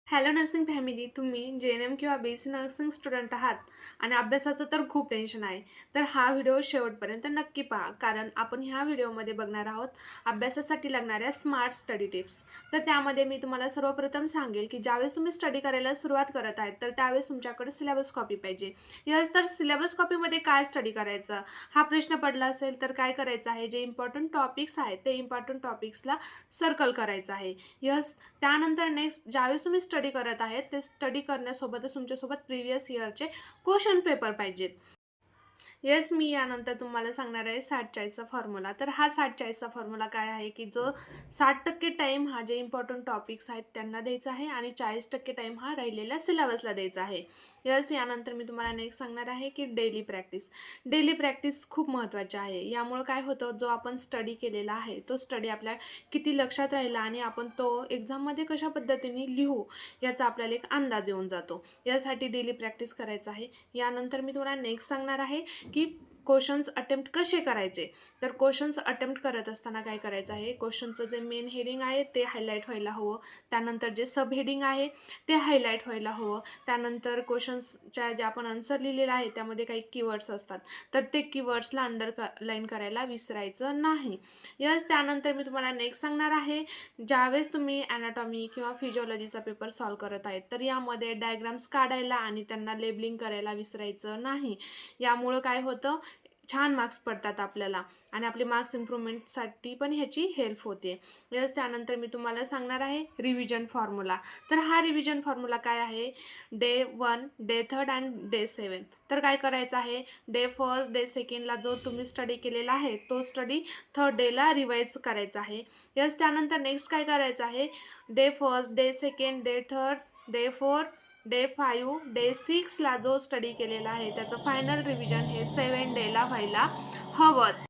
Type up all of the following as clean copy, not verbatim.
Hello nursing family, तुम्ही JNM किंवा BSc nursing student आहात आणि अभ्यासाचं तर खूप टेन्शन आहे. तर हा व्हिडिओ शेवटपर्यंत नक्की पहा, कारण आपण ह्या व्हिडिओमध्ये बघणार आहोत अभ्यासासाठी लागणाऱ्या स्मार्ट स्टडी टिप्स. तर त्यामध्ये मी तुम्हाला सर्वप्रथम सांगेल की ज्यावेळेस तुम्ही स्टडी करायला सुरुवात करत आहेत, तर त्यावेळेस तुमच्याकडे सिलेबस कॉपी पाहिजे. यस, तर सिलेबस कॉपीमध्ये काय स्टडी करायचं हा प्रश्न पडला असेल, तर काय करायचं आहे, जे इम्पॉर्टंट टॉपिक्स आहेत ते इम्पॉर्टंट टॉपिक्सला सर्कल करायचं आहे. यस, त्यानंतर नेक्स्ट ज्यावेळेस तुम्ही स्टडी करत आहेत, ते स्टडी करण्यासोबतच तुमच्यासोबत प्रिव्हियस इयरचे क्वेश्चन पेपर पाहिजेत. येस, मी यानंतर तुम्हाला सांगणार आहे 60-40चा फॉर्म्युला. तर हा 60-40चा फॉर्म्युला काय आहे, की जो 60% टाईम हा जे इम्पॉर्टंट टॉपिक्स आहेत त्यांना द्यायचा आहे आणि 40% टाईम हा राहिलेल्या सिलेबसला द्यायचा आहे. येस, यानंतर मी तुम्हाला नेक्स्ट सांगणार आहे, की डेली प्रॅक्टिस. डेली प्रॅक्टिस खूप महत्त्वाची आहे. यामुळं काय होतं, जो आपण स्टडी केलेला आहे, तो स्टडी आपल्या किती लक्षात राहिला आणि आपण तो एक्झाममध्ये कशा पद्धतीने लिहू, याचा आपल्याला एक अंदाज येऊन जातो. यासाठी डेली प्रॅक्टिस करायचं आहे. यानंतर मी तुम्हाला नेक्स्ट सांगणार आहे, की क्वेश्चन्स अटेम्प्ट कसे करायचे. तर क्वेश्चन्स अटेम्प्ट करत असताना काय करायचं आहे, क्वेश्चनचं जे मेन हेडिंग आहे ते हायलाईट व्हायला हवं. त्यानंतर जे सब हेडिंग आहे ते हायलाईट व्हायला हवं. त्यानंतर क्वेश्चन्सच्या जे आपण आन्सर लिहिलेला आहे त्यामध्ये काही कीवर्ड्स असतात, तर ते कीवर्ड्सला अंडरलाईन करायला विसरायचं नाही. यस, त्यानंतर मी तुम्हाला नेक्स्ट सांगणार आहे, ज्यावेळेस तुम्ही ॲनाटॉमी किंवा फिजिओलॉजीचा पेपर सॉल्व करत आहेत, तर यामध्ये डायग्राम्स काढायला आणि त्यांना लेबलिंग करायला विसरायचं नाही. यामुळं काय होतं, छान मार्क्स पडतात आपल्याला आणि आपले मार्क्स इम्प्रूव्हमेंटसाठी पण ह्याची हेल्प होते. यस, त्यानंतर मी तुम्हाला सांगणार आहे रिव्हिजन फॉर्म्युला. तर हा रिव्हिजन फॉर्म्युला काय आहे, डे 1, डे 3 अँड डे 7. तर काय करायचं आहे, डे 1, डे 2ला जो तुम्ही स्टडी केलेला आहे तो स्टडी 3rd डेला रिवाईज करायचा आहे. यस, त्यानंतर नेक्स्ट काय करायचं आहे, day 1, day 2, day 3, day 4, day 5, day 6ला जो स्टडी केलेला आहे त्याचं फायनल रिव्हिजन हे 7 डेला व्हायला हवंच.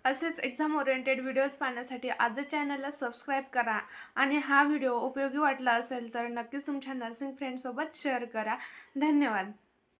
असेच एक्झाम ओरिएंटेड व्हिडिओज पाहण्यासाठी आजच चॅनलला सबस्क्राईब करा आणि हा व्हिडिओ उपयोगी वाटला असेल तर नक्कीच तुमच्या नर्सिंग फ्रेंडसोबत शेअर करा. धन्यवाद.